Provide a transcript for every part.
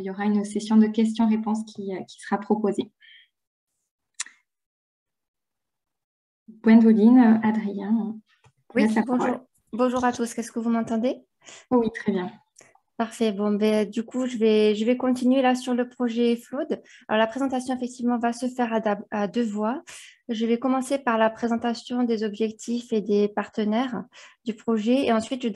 y aura une session de questions-réponses qui sera proposée. Gwendoline, Adrien, je Oui, laisse la parole. bonjour à tous. Est-ce que vous m'entendez? Oh oui, très bien. Parfait. Bon, ben, du coup, je vais continuer là sur le projet Flood. Alors, la présentation, effectivement, va se faire à deux voix. Je vais commencer par la présentation des objectifs et des partenaires du projet. Et ensuite, je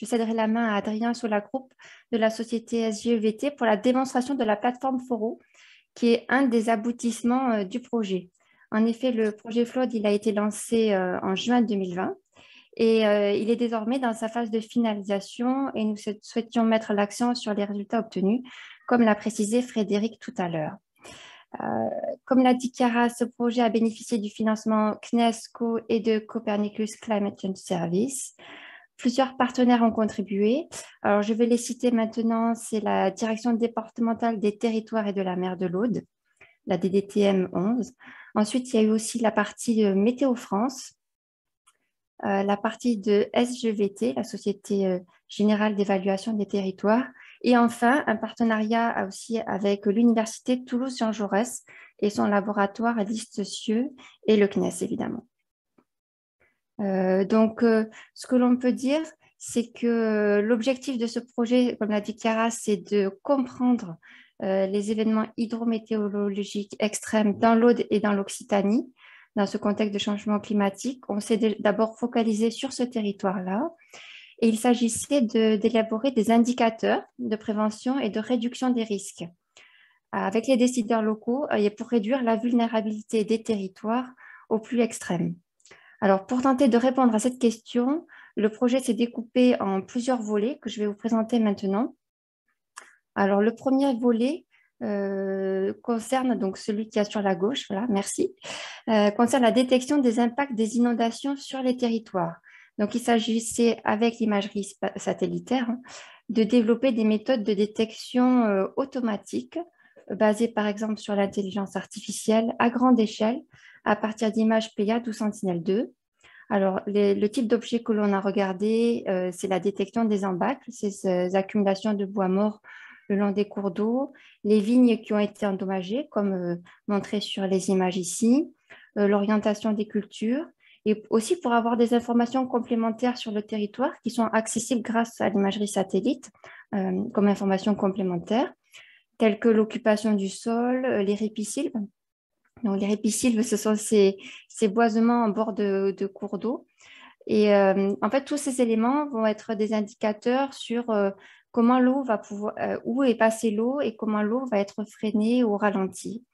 céderai la main à Adrien sur la groupe de la société SGEVT pour la démonstration de la plateforme Foro, qui est un des aboutissements du projet. En effet, le projet Flood, il a été lancé en juin 2020. Et il est désormais dans sa phase de finalisation et nous souhaitions mettre l'accent sur les résultats obtenus, comme l'a précisé Frédéric tout à l'heure. Comme l'a dit Chiara, ce projet a bénéficié du financement CNESCO et de Copernicus Climate Change Service. Plusieurs partenaires ont contribué. Alors, je vais les citer maintenant. C'est la Direction départementale des territoires et de la mer de l'Aude, la DDTM 11. Ensuite, il y a eu aussi la partie de Météo France, la partie de SGVT, la Société Générale d'Évaluation des Territoires, et enfin un partenariat aussi avec l'Université Toulouse-Jean Jaurès et son laboratoire Listecieux et le CNES, évidemment. Ce que l'on peut dire, c'est que l'objectif de ce projet, comme l'a dit Chiara, c'est de comprendre les événements hydrométéorologiques extrêmes dans l'Aude et dans l'Occitanie. Dans ce contexte de changement climatique, on s'est d'abord focalisé sur ce territoire-là et il s'agissait d'élaborer des indicateurs de prévention et de réduction des risques avec les décideurs locaux et pour réduire la vulnérabilité des territoires au plus extrême. Alors, pour tenter de répondre à cette question, le projet s'est découpé en plusieurs volets que je vais vous présenter maintenant. Alors, le premier volet concerne donc celui qui est sur la gauche, voilà, merci, concerne la détection des impacts des inondations sur les territoires. Donc, il s'agissait, avec l'imagerie satellitaire, de développer des méthodes de détection automatique basées par exemple sur l'intelligence artificielle à grande échelle à partir d'images Pléiades ou Sentinelle-2. Alors, le type d'objet que l'on a regardé, c'est la détection des embâcles, ces accumulations de bois mort le long des cours d'eau, les vignes qui ont été endommagées, comme montré sur les images ici, l'orientation des cultures, et aussi pour avoir des informations complémentaires sur le territoire qui sont accessibles grâce à l'imagerie satellite comme informations complémentaires, telles que l'occupation du sol, les ripisylves. Donc, les ripisylves, ce sont ces boisements en bord de cours d'eau. Et en fait, tous ces éléments vont être des indicateurs sur comment l'eau va pouvoir, où est passée l'eau et comment l'eau va être freinée ou ralentie.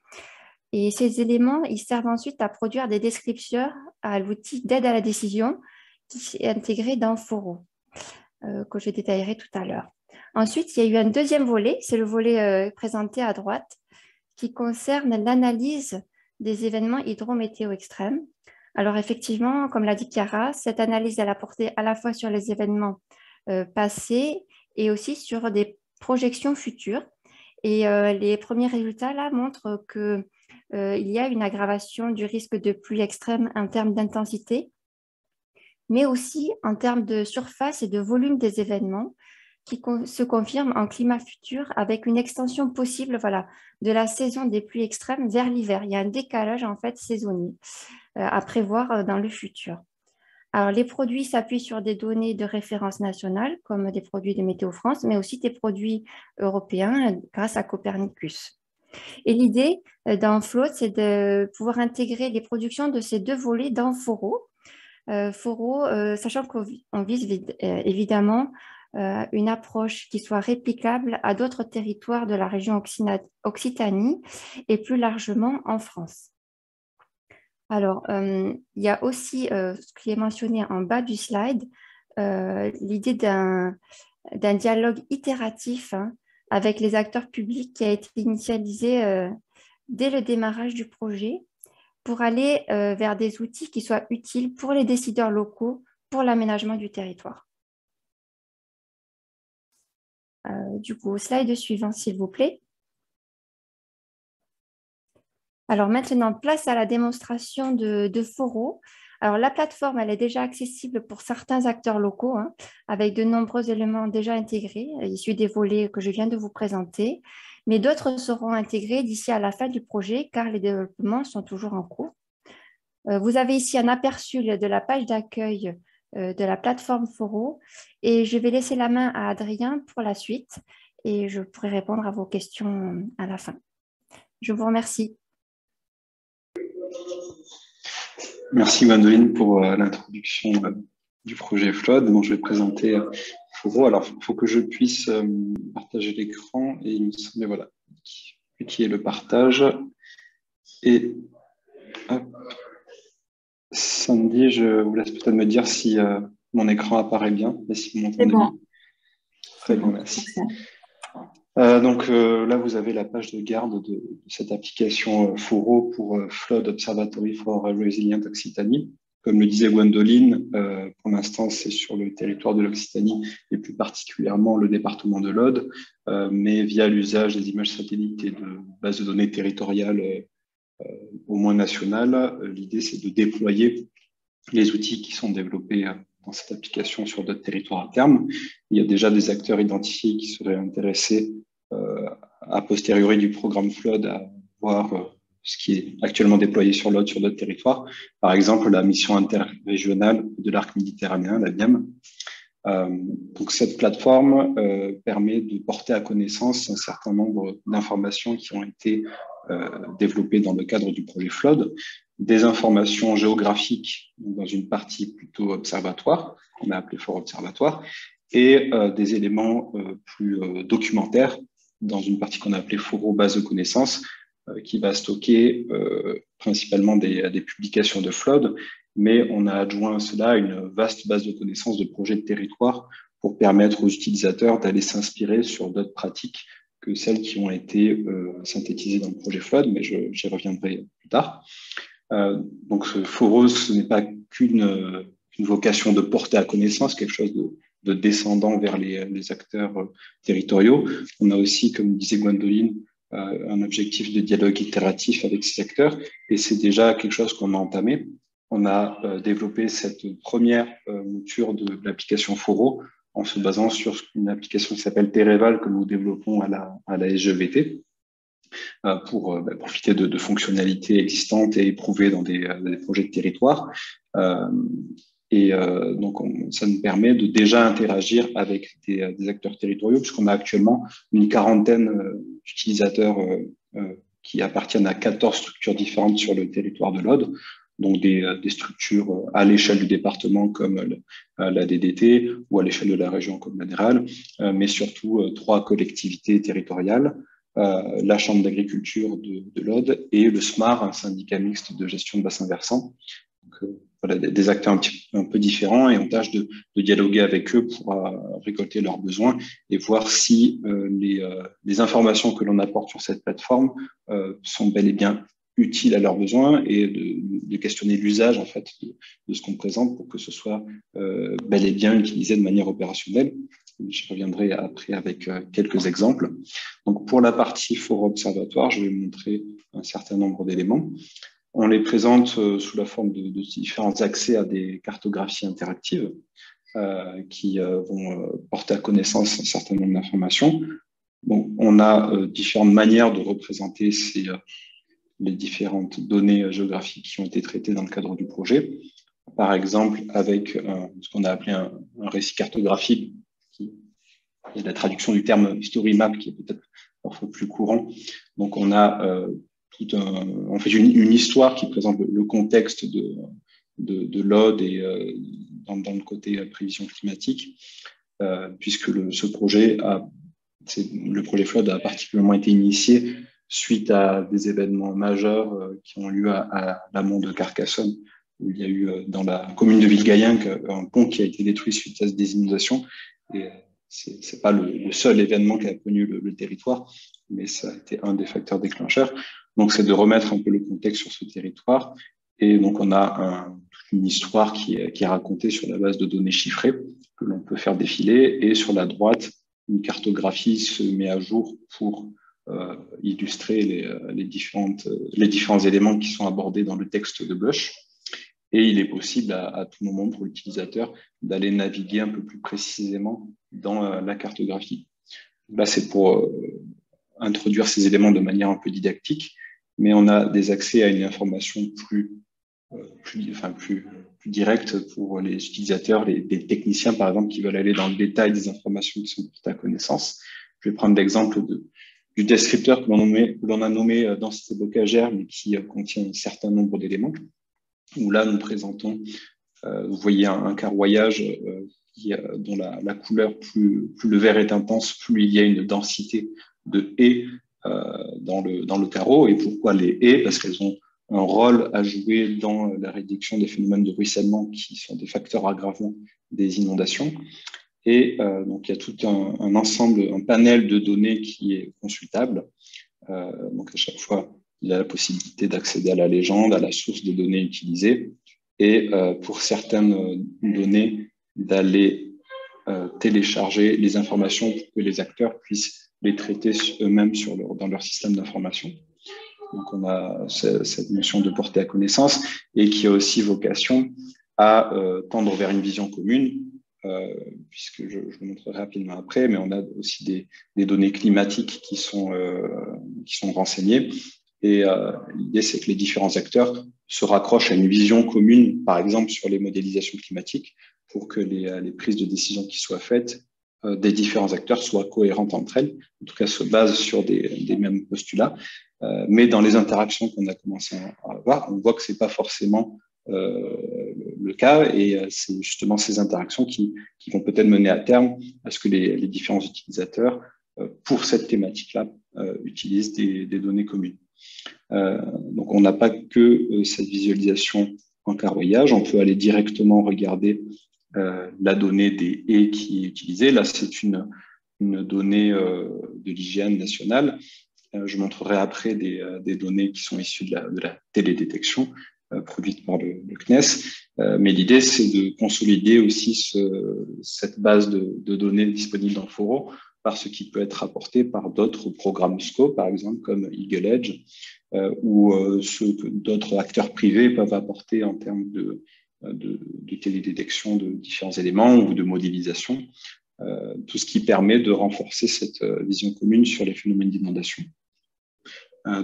Et ces éléments, ils servent ensuite à produire des descripteurs à l'outil d'aide à la décision qui est intégré dans Foro, que je détaillerai tout à l'heure. Ensuite, il y a eu un deuxième volet, c'est le volet présenté à droite, qui concerne l'analyse des événements hydrométéo extrêmes. Alors effectivement, comme l'a dit Chiara, cette analyse elle a porté à la fois sur les événements passés et aussi sur des projections futures. Et les premiers résultats là montrent que il y a une aggravation du risque de pluie extrême en termes d'intensité, mais aussi en termes de surface et de volume des événements qui se confirment en climat futur avec une extension possible voilà, de la saison des pluies extrêmes vers l'hiver. Il y a un décalage en fait saisonnier à prévoir dans le futur. Alors, les produits s'appuient sur des données de référence nationale, comme des produits de Météo France, mais aussi des produits européens grâce à Copernicus. Et l'idée dans Float, c'est de pouvoir intégrer les productions de ces deux volets dans Foro. Foro, sachant qu'on vise évidemment une approche qui soit réplicable à d'autres territoires de la région Occitanie et plus largement en France. Alors, il y a aussi ce qui est mentionné en bas du slide, l'idée d'un dialogue itératif avec les acteurs publics qui a été initialisé dès le démarrage du projet pour aller vers des outils qui soient utiles pour les décideurs locaux pour l'aménagement du territoire. Du coup, slide suivant, s'il vous plaît. Alors maintenant, place à la démonstration de Foro. Alors, la plateforme, elle est déjà accessible pour certains acteurs locaux, hein, avec de nombreux éléments déjà intégrés, issus des volets que je viens de vous présenter, mais d'autres seront intégrés d'ici à la fin du projet, car les développements sont toujours en cours. Vous avez ici un aperçu de la page d'accueil de la plateforme Foro, et je vais laisser la main à Adrien pour la suite, et je pourrai répondre à vos questions à la fin. Je vous remercie. Merci Gwendoline pour l'introduction du projet Flood. Donc, je vais présenter Foro. Alors, il faut que je puisse partager l'écran et il me semble, voilà, qui est le partage. Et hop. Sandy, je vous laisse peut-être me dire si mon écran apparaît bien et si vous m'entendez bien. Très bien, merci. Donc là, vous avez la page de garde de cette application Foro pour Flood Observatory for Resilient Occitanie. Comme le disait Gwendoline, pour l'instant, c'est sur le territoire de l'Occitanie et plus particulièrement le département de l'Aude, mais via l'usage des images satellites et de bases de données territoriales au moins nationales, l'idée, c'est de déployer les outils qui sont développés dans cette application sur d'autres territoires à terme. Il y a déjà des acteurs identifiés qui seraient intéressés a posteriori du programme Flood à voir ce qui est actuellement déployé sur l'Aude sur d'autres territoires. Par exemple, la mission interrégionale de l'arc méditerranéen, la MIAM. Donc cette plateforme permet de porter à connaissance un certain nombre d'informations qui ont été développées dans le cadre du projet Flood, des informations géographiques dans une partie plutôt observatoire, qu'on a appelé Fort Observatoire, et des éléments plus documentaires dans une partie qu'on a appelée Foro Base de connaissances, qui va stocker principalement des publications de Flood, mais on a adjoint à cela une vaste base de connaissances de projets de territoire pour permettre aux utilisateurs d'aller s'inspirer sur d'autres pratiques que celles qui ont été synthétisées dans le projet Flood, mais j'y reviendrai plus tard. Donc, Foro, ce n'est pas qu'une vocation de porter à connaissance, quelque chose de descendant vers les acteurs territoriaux. On a aussi, comme disait Gwendoline, un objectif de dialogue itératif avec ces acteurs, et c'est déjà quelque chose qu'on a entamé. On a développé cette première mouture de l'application Foro en se basant sur une application qui s'appelle Tereval que nous développons à la SGVT pour profiter de fonctionnalités existantes et éprouvées dans des projets de territoire. Donc, ça nous permet de déjà interagir avec des acteurs territoriaux, puisqu'on a actuellement une quarantaine d'utilisateurs qui appartiennent à 14 structures différentes sur le territoire de l'Aude, donc des structures à l'échelle du département comme la DDT ou à l'échelle de la région comme la DERAL, mais surtout 3 collectivités territoriales, la Chambre d'agriculture de l'Aude et le SMAR, un syndicat mixte de gestion de bassins versants. Donc, voilà, des acteurs un peu différents, et on tâche de dialoguer avec eux pour récolter leurs besoins et voir si les informations que l'on apporte sur cette plateforme sont bel et bien utiles à leurs besoins, et de questionner l'usage en fait de ce qu'on présente pour que ce soit bel et bien utilisé de manière opérationnelle. Je reviendrai après avec quelques exemples. Donc, pour la partie Foro Observatoire, je vais montrer un certain nombre d'éléments. On les présente sous la forme de différents accès à des cartographies interactives qui vont porter à connaissance un certain nombre d'informations. Bon, on a différentes manières de représenter les différentes données géographiques qui ont été traitées dans le cadre du projet. Par exemple, avec ce qu'on a appelé un récit cartographique, qui est la traduction du terme story map, qui est peut-être parfois plus courant. Donc, on a on fait une histoire qui présente le contexte de l'Aude et dans le côté prévision climatique, puisque ce projet le projet Flood a particulièrement été initié suite à des événements majeurs qui ont lieu à l'amont de Carcassonne, où il y a eu dans la commune de Villegayenc un pont qui a été détruit suite à des inondations. Et c'est pas le seul événement qui a connu le territoire, mais ça a été un des facteurs déclencheurs. Donc, c'est de remettre un peu le contexte sur ce territoire. Et donc, on a toute une histoire qui est racontée sur la base de données chiffrées que l'on peut faire défiler. Et sur la droite, une cartographie se met à jour pour illustrer les différents éléments qui sont abordés dans le texte de Bush. Et il est possible à tout moment pour l'utilisateur d'aller naviguer un peu plus précisément dans la cartographie. Là, c'est pour introduire ces éléments de manière un peu didactique, mais on a des accès à une information plus directe pour les utilisateurs, les techniciens, par exemple, qui veulent aller dans le détail des informations qui sont portées à connaissance. Je vais prendre l'exemple du descripteur que l'on a nommé densité bocagère, mais qui contient un certain nombre d'éléments, où là, nous présentons, vous voyez un carroyage dont la couleur, plus le vert est intense, plus il y a une densité de haies dans le carreau. Et pourquoi les haies? Parce qu'elles ont un rôle à jouer dans la réduction des phénomènes de ruissellement qui sont des facteurs aggravants des inondations. Et donc, il y a tout un ensemble, un panel de données qui est consultable. Donc, à chaque fois, il a la possibilité d'accéder à la légende, à la source des données utilisées, et pour certaines données, d'aller télécharger les informations pour que les acteurs puissent les traiter eux-mêmes dans leur système d'information. Donc, on a cette notion de portée à connaissance et qui a aussi vocation à tendre vers une vision commune, puisque je vous montrerai rapidement après, mais on a aussi des données climatiques qui sont renseignées. Et l'idée, c'est que les différents acteurs se raccrochent à une vision commune, par exemple sur les modélisations climatiques, pour que les prises de décision qui soient faites des différents acteurs soient cohérentes entre elles, en tout cas se basent sur des mêmes postulats. Mais dans les interactions qu'on a commencé à avoir, on voit que c'est pas forcément le cas, et c'est justement ces interactions qui vont peut-être mener à terme à ce que les différents utilisateurs, pour cette thématique-là, utilisent des données communes. Donc, on n'a pas que cette visualisation en carroyage, on peut aller directement regarder la donnée des haies qui est utilisée. Là, c'est une donnée de l'hygiène nationale. Je montrerai après des données qui sont issues de la télédétection produite par le CNES. Mais l'idée, c'est de consolider aussi cette base de données disponible dans Foro par ce qui peut être apporté par d'autres programmes SCO, par exemple comme Eagle Edge, ou ce que d'autres acteurs privés peuvent apporter en termes de télédétection de différents éléments ou de modélisation, tout ce qui permet de renforcer cette vision commune sur les phénomènes d'inondation.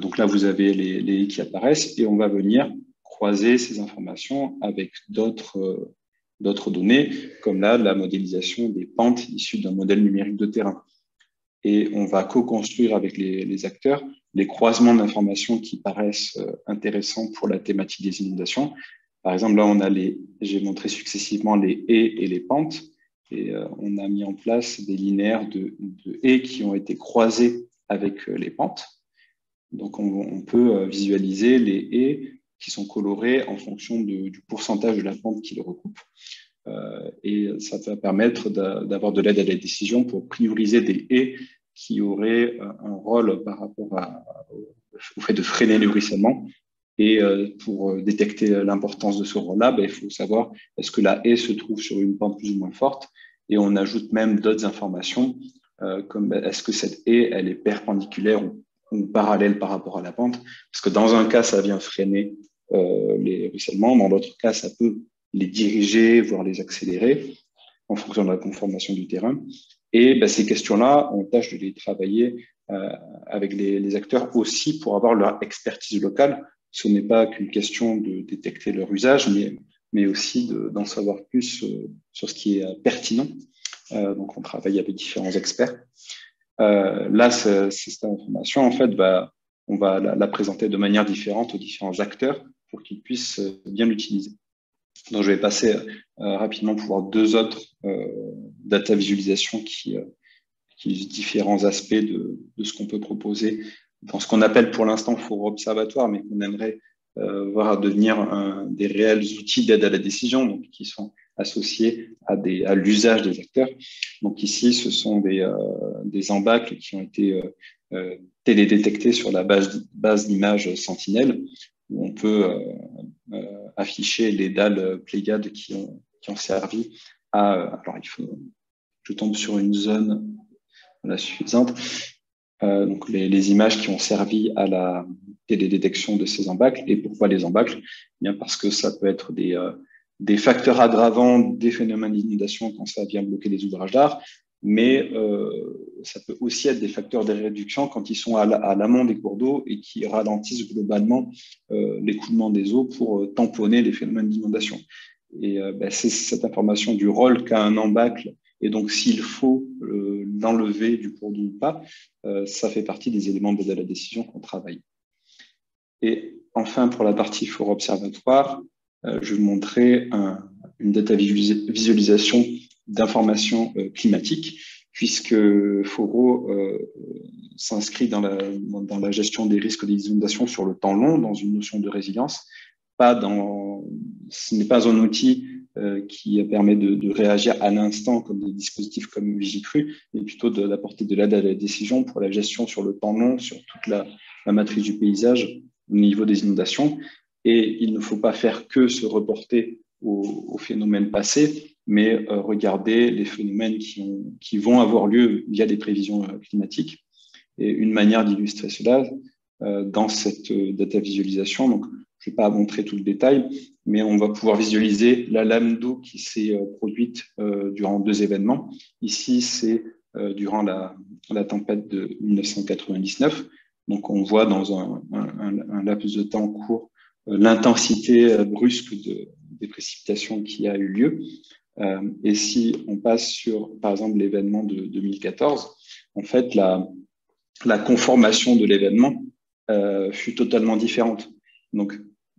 Donc là, vous avez les qui apparaissent et on va venir croiser ces informations avec d'autres données, comme là, la modélisation des pentes issues d'un modèle numérique de terrain. Et on va co-construire avec les acteurs les croisements d'informations qui paraissent intéressants pour la thématique des inondations. Par exemple, là, j'ai montré successivement les haies et les pentes, et on a mis en place des linéaires de haies qui ont été croisés avec les pentes. Donc, on peut visualiser les haies qui sont colorées en fonction du pourcentage de la pente qui le recoupe. Et ça va permettre d'avoir de l'aide à la décision pour prioriser des haies qui auraient un rôle par rapport au fait de freiner le ruissellement. Et pour détecter l'importance de ce rôle-là, il faut savoir est-ce que la haie se trouve sur une pente plus ou moins forte. Et on ajoute même d'autres informations, comme est-ce que cette haie, elle est perpendiculaire ou parallèle par rapport à la pente. Parce que dans un cas, ça vient freiner les ruissellements. Dans l'autre cas, ça peut les diriger, voire les accélérer en fonction de la conformation du terrain. Et ces questions-là, on tâche de les travailler avec les acteurs aussi pour avoir leur expertise locale. Ce n'est pas qu'une question de détecter leur usage, mais aussi d'en savoir plus sur ce qui est pertinent. Donc, on travaille avec différents experts. Là, cette information, en fait, on va la présenter de manière différente aux différents acteurs pour qu'ils puissent bien l'utiliser. Donc, je vais passer rapidement pour voir deux autres data visualisation qui utilisent différents aspects de ce qu'on peut proposer dans ce qu'on appelle pour l'instant Foro Observatoire, mais qu'on aimerait voir devenir des réels outils d'aide à la décision, donc qui sont associés à l'usage des acteurs. Donc ici, ce sont des embâcles qui ont été télédétectés sur la base d'images Sentinelle, où on peut afficher les dalles Pléiades qui ont servi à... Alors, je tombe sur une zone suffisante. donc les images qui ont servi à la télédétection de ces embâcles. Et pourquoi les embâcles? Bien parce que ça peut être des facteurs aggravants des phénomènes d'inondation quand ça vient bloquer les ouvrages d'art, mais ça peut aussi être des facteurs de réduction quand ils sont à l'amont des cours d'eau et qui ralentissent globalement l'écoulement des eaux pour tamponner les phénomènes d'inondation. Et c'est cette information du rôle qu'a un embâcle, et donc s'il faut l'enlever du cours d'eau ou pas, ça fait partie des éléments de la décision qu'on travaille. Et enfin, pour la partie Foro Observatoire, je vais vous montrer une data visualisation d'informations climatiques, puisque Foro s'inscrit dans la gestion des risques des inondations sur le temps long, dans une notion de résilience. Ce n'est pas un outil qui permet de réagir à l'instant comme des dispositifs comme Vigicru, mais plutôt d'apporter de l'aide à la décision pour la gestion sur le temps long, sur toute la matrice du paysage au niveau des inondations. Et il ne faut pas faire que se reporter aux phénomènes passés, mais regarder les phénomènes qui vont avoir lieu via des prévisions climatiques. Et une manière d'illustrer cela dans cette data visualisation, donc je ne vais pas montrer tout le détail, mais on va pouvoir visualiser la lame d'eau qui s'est produite durant 2 événements. Ici, c'est durant la tempête de 1999. Donc, on voit dans un laps de temps court l'intensité brusque des précipitations qui a eu lieu. Et si on passe sur, par exemple, l'événement de 2014, en fait, la conformation de l'événement fut totalement différente. Donc,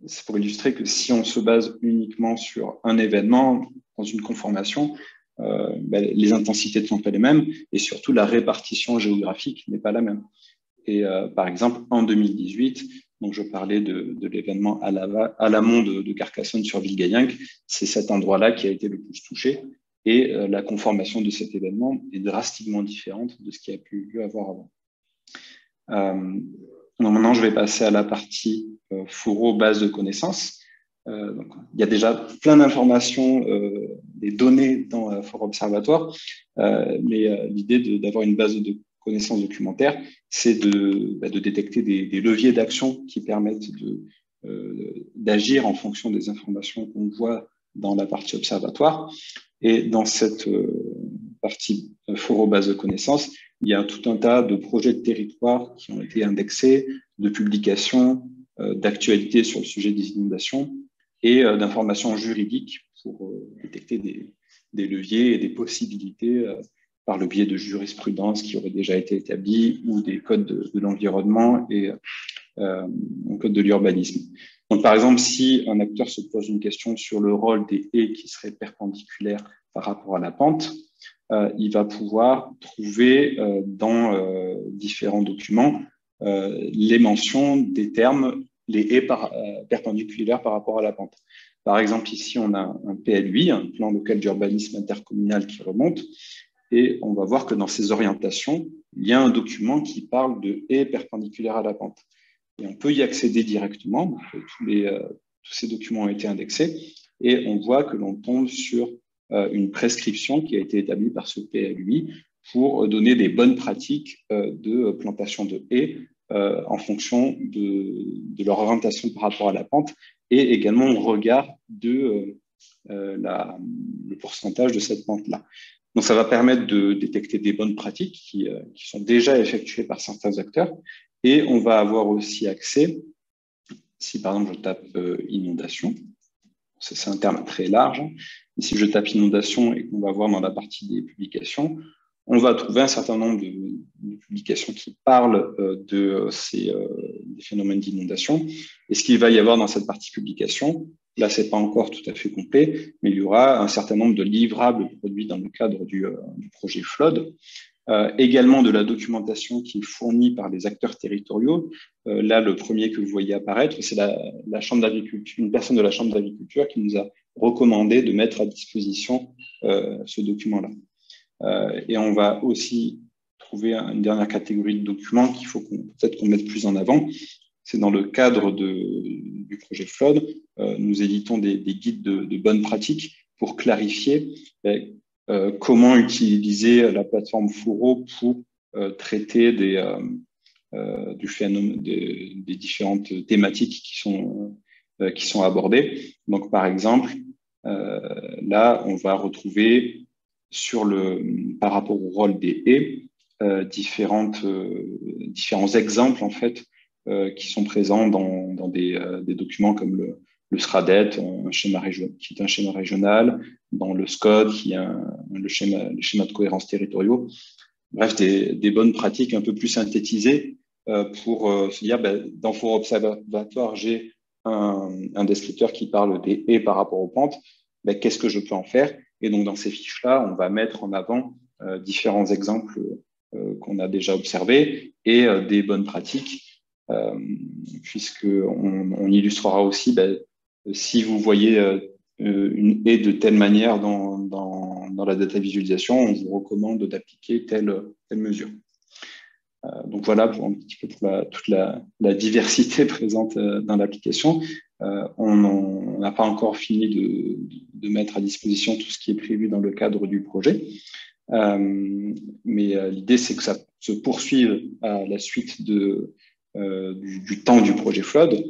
c'est pour illustrer que si on se base uniquement sur un événement dans une conformation, les intensités ne sont pas les mêmes et surtout la répartition géographique n'est pas la même. Et par exemple, en 2018, donc je parlais de l'événement à l'amont de Carcassonne sur Villegayenque, c'est cet endroit-là qui a été le plus touché et la conformation de cet événement est drastiquement différente de ce qui a pu avoir avant. Donc maintenant, je vais passer à la partie Foro base de connaissances. Donc, il y a déjà plein d'informations, des données dans Foro Observatoire, mais l'idée d'avoir une base de connaissances documentaires, c'est de détecter des leviers d'action qui permettent d'agir en fonction des informations qu'on voit dans la partie observatoire. Et dans cette partie Foro base de connaissances, il y a tout un tas de projets de territoire qui ont été indexés, de publications, d'actualités sur le sujet des inondations et d'informations juridiques pour détecter des leviers et des possibilités par le biais de jurisprudence qui aurait déjà été établie ou des codes de l'environnement et un code de l'urbanisme. Donc, par exemple, si un acteur se pose une question sur le rôle des haies qui seraient perpendiculaires par rapport à la pente, il va pouvoir trouver dans différents documents les mentions des termes, les haies perpendiculaires par rapport à la pente. Par exemple, ici, on a un PLUI, un plan local d'urbanisme intercommunal qui remonte, et on va voir que dans ces orientations, il y a un document qui parle de haies perpendiculaires à la pente. Et on peut y accéder directement, donc, tous ces documents ont été indexés, et on voit que l'on tombe sur une prescription qui a été établie par ce PLUI pour donner des bonnes pratiques de plantation de haies en fonction de leur orientation par rapport à la pente et également au regard de le pourcentage de cette pente-là. Donc, ça va permettre de détecter des bonnes pratiques qui sont déjà effectuées par certains acteurs et on va avoir aussi accès, si par exemple je tape inondation, c'est un terme très large, et si je tape inondation et qu'on va voir dans la partie des publications, on va trouver un certain nombre de publications qui parlent des phénomènes d'inondation. Et ce qu'il va y avoir dans cette partie publication, là, ce n'est pas encore tout à fait complet, mais il y aura un certain nombre de livrables produits dans le cadre du projet FLOD. Également de la documentation qui est fournie par les acteurs territoriaux. Là, le premier que vous voyez apparaître, c'est la Chambre d'agriculture, une personne de la Chambre d'agriculture qui nous a recommandé de mettre à disposition ce document-là. Et on va aussi trouver une dernière catégorie de documents qu'il faut peut-être qu'on mette plus en avant. C'est dans le cadre du projet FLOD, nous éditons des guides de bonnes pratiques pour clarifier comment utiliser la plateforme Foro pour traiter du phénomène, des différentes thématiques qui sont abordées. Donc, par exemple, là, on va retrouver par rapport au rôle des haies, différents exemples en fait qui sont présents dans des documents comme le SRADET, qui est un schéma régional, dans le SCODE, qui est les schémas de cohérence territoriaux. Bref, des bonnes pratiques un peu plus synthétisées pour se dire, dans Forum Observatoire, j'ai un descripteur qui parle des haies par rapport aux pentes. Qu'est-ce que je peux en faire? Et donc, dans ces fiches-là, on va mettre en avant différents exemples qu'on a déjà observés et des bonnes pratiques, puisqu'on illustrera aussi, si vous voyez une haie de telle manière dans la data visualisation, on vous recommande d'appliquer telle mesure. Donc voilà pour un petit peu pour toute la diversité présente dans l'application. On n'a pas encore fini de mettre à disposition tout ce qui est prévu dans le cadre du projet. Mais l'idée, c'est que ça se poursuive à la suite du temps du projet Flood,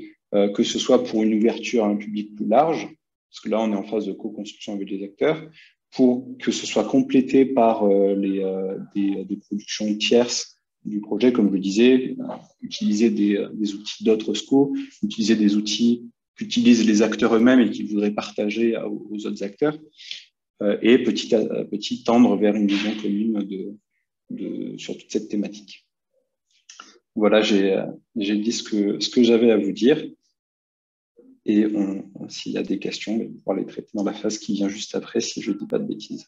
que ce soit pour une ouverture à un public plus large, parce que là, on est en phase de co-construction avec les acteurs, pour que ce soit complété par des productions tierces du projet, comme je le disais, utiliser des outils d'autres SCO, utiliser des outils qu'utilisent les acteurs eux-mêmes et qu'ils voudraient partager aux autres acteurs, et petit à petit tendre vers une vision commune sur toute cette thématique. Voilà, j'ai dit ce que j'avais à vous dire. Et s'il y a des questions, on va pouvoir les traiter dans la phase qui vient juste après, si je ne dis pas de bêtises.